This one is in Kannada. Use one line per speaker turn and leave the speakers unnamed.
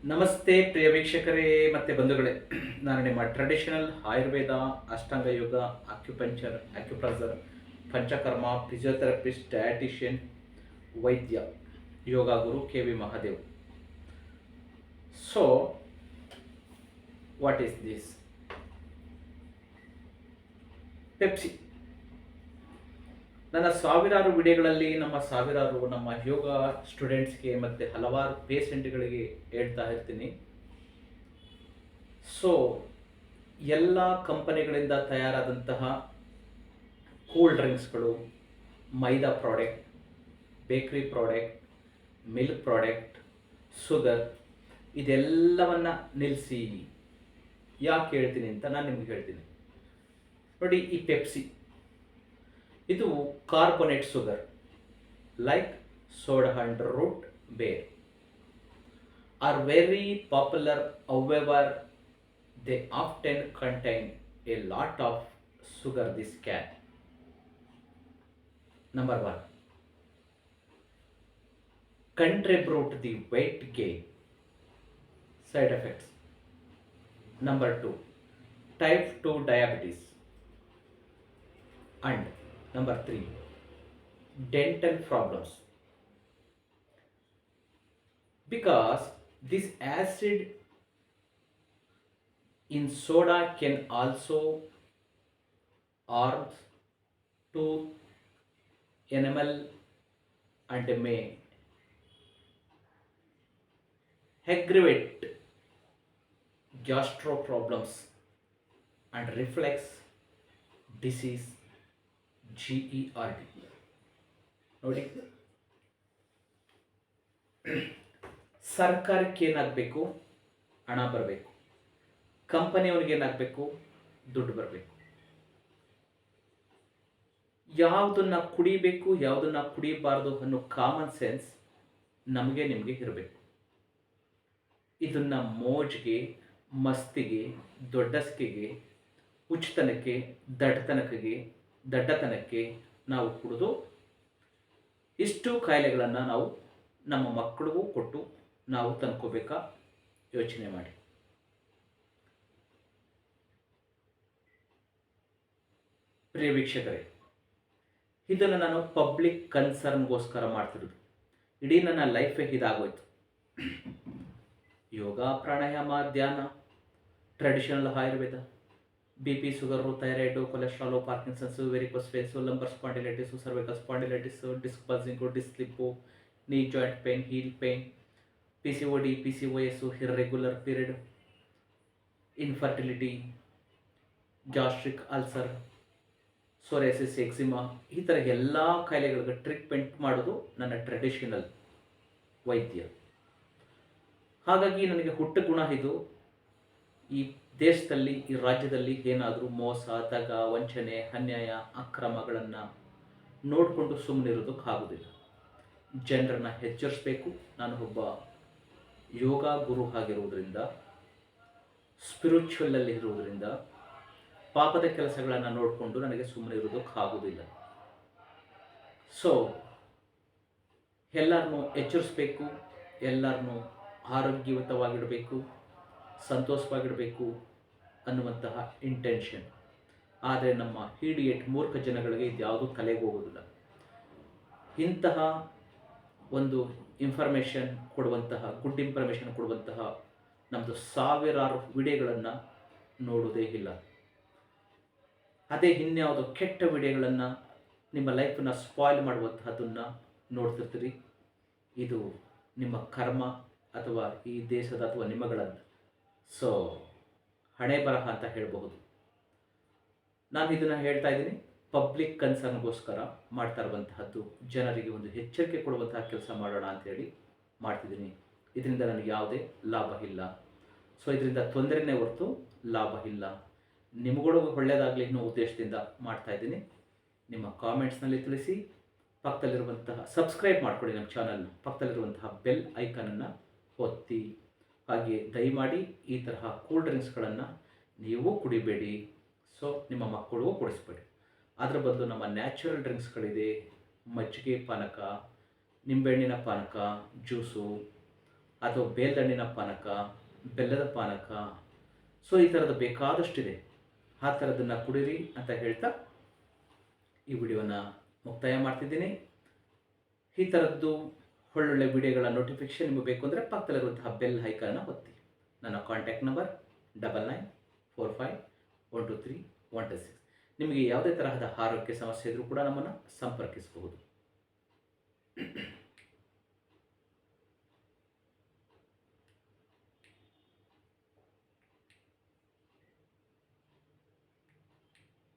ನಮಸ್ತೆ ಪ್ರಿಯ ವೀಕ್ಷಕರೇ ಮತ್ತು ಬಂಧುಗಳೇ. ನಾನು ನಿಮ್ಮ traditional Ayurveda, Ashtanga yoga, acupuncture, acupressure, panchakarma, physiotherapist, dietician, ವೈದ್ಯ, yoga guru K V. Mahadev. So what is this? Pepsi. ನನ್ನ ಸಾವಿರಾರು ವಿಡಿಯೋಗಳಲ್ಲಿ ನಮ್ಮ ಯೋಗ ಸ್ಟೂಡೆಂಟ್ಸ್ಗೆ ಮತ್ತು ಹಲವಾರು ಪೇಷೆಂಟ್ಗಳಿಗೆ ಹೇಳ್ತಾ ಇರ್ತೀನಿ. ಸೊ ಎಲ್ಲ ಕಂಪನಿಗಳಿಂದ ತಯಾರಾದಂತಹ ಕೂಲ್ ಡ್ರಿಂಕ್ಸ್ಗಳು, ಮೈದಾ ಪ್ರಾಡಕ್ಟ್, ಬೇಕ್ರಿ ಪ್ರಾಡಕ್ಟ್, ಮಿಲ್ಕ್ ಪ್ರಾಡಕ್ಟ್, ಶುಗರ್, ಇದೆಲ್ಲವನ್ನು ನಿಲ್ಲಿಸಿ. ಯಾಕೆ ಹೇಳ್ತೀನಿ ಅಂತ ನಾನು ನಿಮ್ಗೆ ಹೇಳ್ತೀನಿ. ನೋಡಿ, ಈ ಪೆಪ್ಸಿ ಇದು carbonate sugar like soda and root beer are very popular. However, they often contain a lot of sugar. This can. Number one, contribute the weight gain. Side effects. Number two, type 2 diabetes. And number three, dental problems. Because this acid in soda can also harm tooth enamel and may aggravate gastro problems and reflux disease, GERD. ನೋಡಿ, ಸರ್ಕಾರಕ್ಕೆ ಏನಾಗಬೇಕು? ಹಣ ಬರಬೇಕು. ಕಂಪನಿಯವ್ರಿಗೆ ಏನಾಗಬೇಕು? ದುಡ್ಡು ಬರಬೇಕು. ಯಾವುದನ್ನ ಕುಡಿಬೇಕು, ಯಾವುದನ್ನ ಕುಡಿಯಬಾರ್ದು ಅನ್ನೋ ಕಾಮನ್ ಸೆನ್ಸ್ ನಮಗೆ ನಿಮಗೆ ಇರಬೇಕು. ಇದನ್ನ ಮೋಜ್ಗೆ, ಮಸ್ತಿಗೆ, ದೊಡ್ಡಸ್ಕಿಗೆ, ಹುಚ್ಚತನಕ್ಕೆ, ದಡ್ಡತನಕ್ಕೆ ನಾವು ಕುಡಿದು ಇಷ್ಟು ಕಾಯಿಲೆಗಳನ್ನು ನಾವು ನಮ್ಮ ಮಕ್ಕಳಿಗೂ ಕೊಟ್ಟು ನಾವು ತಂದ್ಕೋಬೇಕಾ? ಯೋಚನೆ ಮಾಡಿ. ಪ್ರಿಯ ವೀಕ್ಷಕರೇ, ಇದನ್ನು ನಾನು ಪಬ್ಲಿಕ್ ಕನ್ಸರ್ನ್ಗೋಸ್ಕರ ಮಾಡ್ತಿರೋದು. ಇಡೀ ನನ್ನ ಲೈಫೇ ಇದಾಗೋಯ್ತು. ಯೋಗ, ಪ್ರಾಣಾಯಾಮ, ಧ್ಯಾನ, traditional Ayurveda, BP, sugar, thyroid, cholesterol, Parkinson's, varicose veins, lumbar spondylitis, cervical spondylitis, disc bulging, disc slip, knee joint pain, heel pain, PCOD, PCOS, irregular period, infertility, gastric ulcer, psoriasis, eczema, ಈ ಥರ ಎಲ್ಲ ಕಾಯಿಲೆಗಳಿಗೆ ಟ್ರೀಟ್ಮೆಂಟ್ ಮಾಡೋದು ನನ್ನ ಟ್ರೆಡಿಷನಲ್ ವೈದ್ಯ. ಹಾಗಾಗಿ ನನಗೆ ಹುಟ್ಟು ಗುಣ ಇದು. ಈ ದೇಶದಲ್ಲಿ, ಈ ರಾಜ್ಯದಲ್ಲಿ ಏನಾದರೂ ಮೋಸ, ದಗ, ವಂಚನೆ, ಅನ್ಯಾಯ, ಅಕ್ರಮಗಳನ್ನು ನೋಡಿಕೊಂಡು ಸುಮ್ಮನಿರೋದಕ್ಕಾಗೋದಿಲ್ಲ. ಜನರನ್ನ ಎಚ್ಚರಿಸಬೇಕು. ನಾನು ಒಬ್ಬ ಯೋಗ ಗುರು ಆಗಿರುವುದರಿಂದ, ಸ್ಪಿರಿಚುವಲಲ್ಲಿ ಇರುವುದರಿಂದ, ಪಾಪದ ಕೆಲಸಗಳನ್ನು ನೋಡಿಕೊಂಡು ನನಗೆ ಸುಮ್ಮನೆ ಇರೋದಕ್ಕಾಗೋದಿಲ್ಲ. ಸೊ ಎಲ್ಲರನ್ನೂ ಎಚ್ಚರಿಸಬೇಕು, ಎಲ್ಲರನ್ನೂ ಆರೋಗ್ಯಯುತವಾಗಿಡಬೇಕು, ಸಂತೋಷವಾಗಿಡಬೇಕು ಅನ್ನುವಂತಹ ಇಂಟೆನ್ಷನ್. ಆದರೆ ನಮ್ಮ ಇಡಿಯಟ್ ಮೂರ್ಖ ಜನಗಳಿಗೆ ಇದ್ಯಾವುದೂ ತಲೆಗೆ ಹೋಗೋದಿಲ್ಲ. ಇಂತಹ ಒಂದು ಇನ್ಫಾರ್ಮೇಷನ್ ಕೊಡುವಂತಹ, ಗುಡ್ ಇನ್ಫಾರ್ಮೇಷನ್ ಕೊಡುವಂತಹ ನಮ್ಮದು ಸಾವಿರಾರು ವಿಡಿಯೋಗಳನ್ನು ನೋಡೋದೇ ಇಲ್ಲ. ಅದೇ ಇನ್ಯಾವುದೋ ಕೆಟ್ಟ ವಿಡಿಯೋಗಳನ್ನು, ನಿಮ್ಮ ಲೈಫನ್ನು ಸ್ಪಾಯ್ಲ್ ಮಾಡುವಂತಹದ್ದನ್ನು ನೋಡ್ತಿರ್ತೀರಿ. ಇದು ನಿಮ್ಮ ಕರ್ಮ ಅಥವಾ ಈ ದೇಶದ ಅಥವಾ ನಿಮ್ಮಗಳನ್ನು ಸೊ ಹಣೆ ಬರಹ ಅಂತ ಹೇಳಬಹುದು. ನಾನು ಇದನ್ನು ಹೇಳ್ತಾ ಇದ್ದೀನಿ ಪಬ್ಲಿಕ್ ಕನ್ಸರ್ನ್ಗೋಸ್ಕರ ಮಾಡ್ತಾ ಇರುವಂತಹದ್ದು. ಜನರಿಗೆ ಒಂದು ಎಚ್ಚರಿಕೆ ಕೊಡುವಂತಹ ಕೆಲಸ ಮಾಡೋಣ ಅಂಥೇಳಿ ಮಾಡ್ತಿದ್ದೀನಿ. ಇದರಿಂದ ನನಗೆ ಯಾವುದೇ ಲಾಭ ಇಲ್ಲ. ಸೊ ಇದರಿಂದ ತೊಂದರೆನೇ ಹೊರತು ಲಾಭ ಇಲ್ಲ. ನಿಮಗೂ ಒಳ್ಳೆಯದಾಗಲಿ ಅನ್ನೋ ಉದ್ದೇಶದಿಂದ ಮಾಡ್ತಾ ಇದ್ದೀನಿ. ನಿಮ್ಮ ಕಾಮೆಂಟ್ಸ್ನಲ್ಲಿ ತಿಳಿಸಿ. ಪಕ್ಕದಲ್ಲಿರುವಂತಹ ಸಬ್ಸ್ಕ್ರೈಬ್ ಮಾಡ್ಕೊಳ್ಳಿ ನಮ್ಮ ಚಾನಲ್ನ. ಪಕ್ಕದಲ್ಲಿರುವಂತಹ ಬೆಲ್ ಐಕನನ್ನು ಒತ್ತಿ. ಹಾಗೆ ದಯಮಾಡಿ ಈ ತರಹ ಕೂಲ್ ಡ್ರಿಂಕ್ಸ್ಗಳನ್ನು ನೀವು ಕುಡಿಬೇಡಿ. ಸೊ ನಿಮ್ಮ ಮಕ್ಕಳಿಗೂ ಕೊಡಿಸ್ಬೇಡಿ. ಅದರ ಬದಲು ನಮ್ಮ ನ್ಯಾಚುರಲ್ ಡ್ರಿಂಕ್ಸ್ಗಳಿದೆ. ಮಜ್ಜಿಗೆ ಪಾನಕ, ನಿಂಬೆಹಣ್ಣಿನ ಪಾನಕ, ಜ್ಯೂಸು, ಅಥವಾ ಬೇಲ್ದಣ್ಣಿನ ಪಾನಕ, ಬೆಲ್ಲದ ಪಾನಕ, ಸೊ ಈ ಥರದ್ದು ಬೇಕಾದಷ್ಟಿದೆ. ಆ ಥರದನ್ನು ಕುಡೀರಿ ಅಂತ ಹೇಳ್ತಾ ಈ ವಿಡಿಯೋನ ಮುಕ್ತಾಯ ಮಾಡ್ತಿದ್ದೀನಿ. ಈ ಥರದ್ದು ಒಳ್ಳೊಳ್ಳೆ ವಿಡಿಯೋಗಳ ನೋಟಿಫಿಕೇಷನ್ ನಿಮಗೆ ಬೇಕು ಅಂದರೆ ಪಕ್ಕದಲ್ಲಿರುವಂತಹ ಬೆಲ್ ಐಕಾನ್ನ ಒತ್ತಿ. ನನ್ನ ಕಾಂಟ್ಯಾಕ್ಟ್ ನಂಬರ್ 9945123126. ನಿಮಗೆ ಯಾವುದೇ ತರಹದ ಆರೋಗ್ಯ ಸಮಸ್ಯೆ ಇದ್ದರೂ ಕೂಡ ನಮ್ಮನ್ನು ಸಂಪರ್ಕಿಸಬಹುದು.